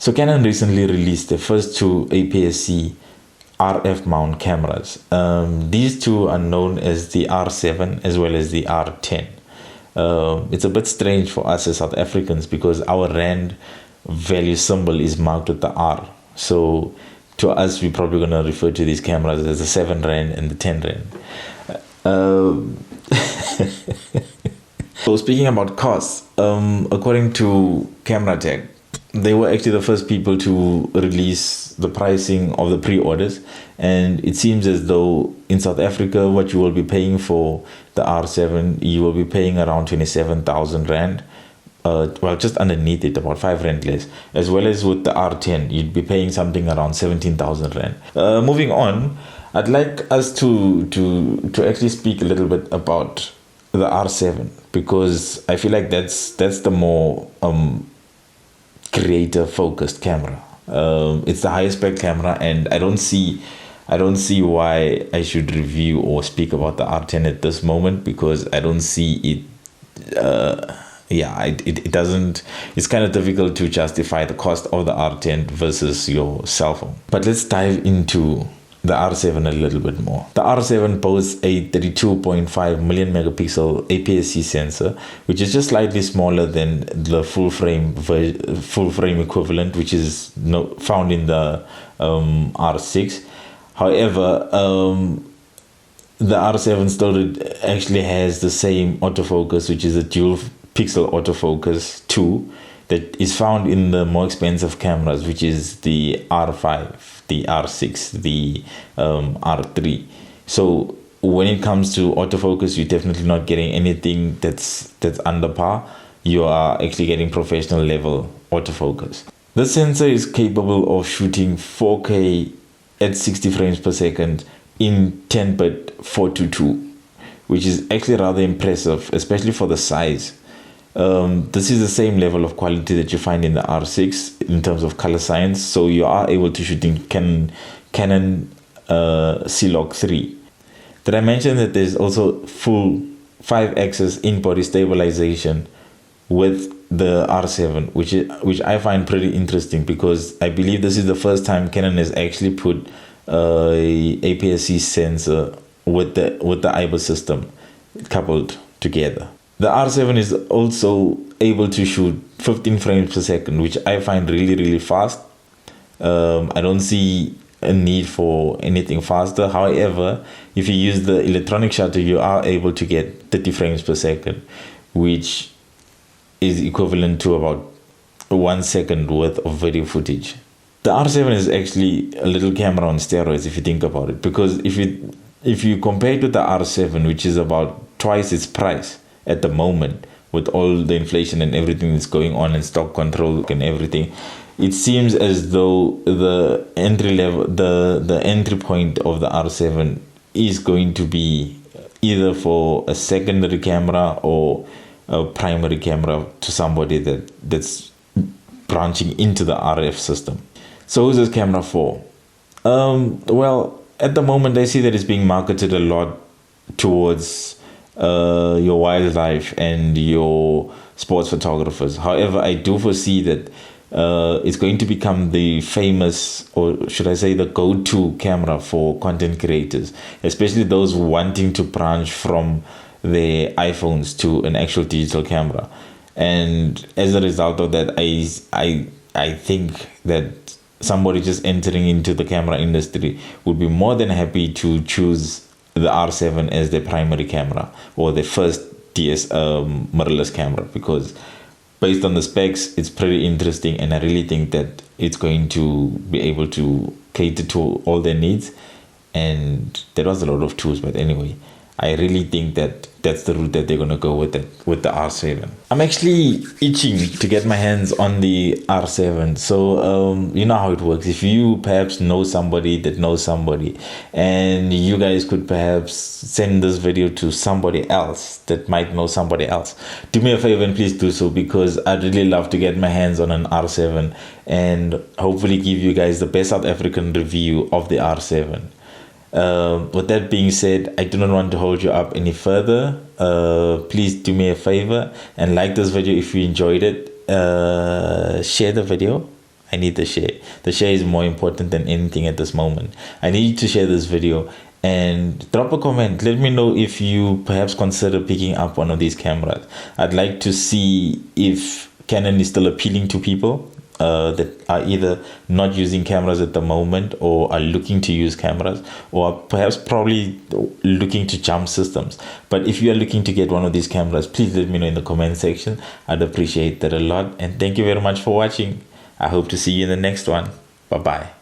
So Canon recently released the first two APS-C RF mount cameras. These two are known as the R7 as well as the R10. It's a bit strange for us as South Africans because our rand value symbol is marked with the R. So to us, we're probably going to refer to these cameras as the 7 rand and the 10 rand. So speaking about costs, according to Camera Tech, they were actually the first people to release the pricing of the pre-orders, and it seems as though in South Africa what you will be paying for the R7, you will be paying around 27,000 rand, well, just underneath it, about 5 rand less, as well as with the R10 you'd be paying something around 17,000 rand. Moving on, I'd like us to actually speak a little bit about the R7, because I feel like that's the more creator focused camera. It's the highest spec camera, and I don't see why I should review or speak about the R10 at this moment, because I don't see it. It doesn't. It's kind of difficult to justify the cost of the R10 versus your cell phone. But let's dive into the R7 a little bit more. The R7 boasts a 32.5 million megapixel APS-C sensor, which is just slightly smaller than the full frame equivalent, which is found in the R6. However, the R7 still actually has the same autofocus, which is a dual pixel autofocus 2 that is found in the more expensive cameras, which is the R5, the R6, the R3. So when it comes to autofocus, you're definitely not getting anything that's under par. You are actually getting professional level autofocus. The sensor is capable of shooting 4K at 60 frames per second in 10-bit 4:2, which is actually rather impressive, especially for the size. This is the same level of quality that you find in the R6 in terms of color science, so you are able to shoot in Canon C-Log 3. Did I mention that there's also full 5-axis in-body stabilization with the R7, which I find pretty interesting, because I believe this is the first time Canon has actually put a APS-C sensor with the IBIS system coupled together. The R7 is also able to shoot 15 frames per second, which I find really, really fast. I don't see a need for anything faster. However, if you use the electronic shutter, you are able to get 30 frames per second, which is equivalent to about 1 second worth of video footage. The R7 is actually a little camera on steroids if you think about it, because if you compare it with the R7, which is about twice its price at the moment, with all the inflation and everything that's going on and stock control and everything, it seems as though the entry point of the R7 is going to be either for a secondary camera or a primary camera to somebody that's branching into the RF system. So who's this camera for? Well, at the moment I see that it's being marketed a lot towards your wildlife and your sports photographers. However, I do foresee that it's going to become the famous, or should I say the go-to camera for content creators, especially those wanting to branch from their iPhones to an actual digital camera. And as a result of that, I think that somebody just entering into the camera industry would be more than happy to choose the R7 as their primary camera or their first mirrorless camera, because based on the specs, it's pretty interesting, and I really think that it's going to be able to cater to all their needs. And there was a lot of tools, but anyway, I really think that that's the route that they're going to go with the R7. I'm actually itching to get my hands on the R7. So you know how it works. If you perhaps know somebody that knows somebody, and you guys could perhaps send this video to somebody else that might know somebody else, do me a favor and please do so, because I'd really love to get my hands on an R7 and hopefully give you guys the best South African review of the R7. With that being said, I do not want to hold you up any further. Please do me a favor and like this video if you enjoyed it. Share the video I need the share. The share is more important than anything at this moment. I need you to share this video and drop a comment. Let me know if you perhaps consider picking up one of these cameras. I'd like to see if Canon is still appealing to people that are either not using cameras at the moment or are looking to use cameras, or perhaps probably looking to jump systems. But if you are looking to get one of these cameras, please let me know in the comment section. I'd appreciate that a lot. And thank you very much for watching. I hope to see you in the next one. Bye bye.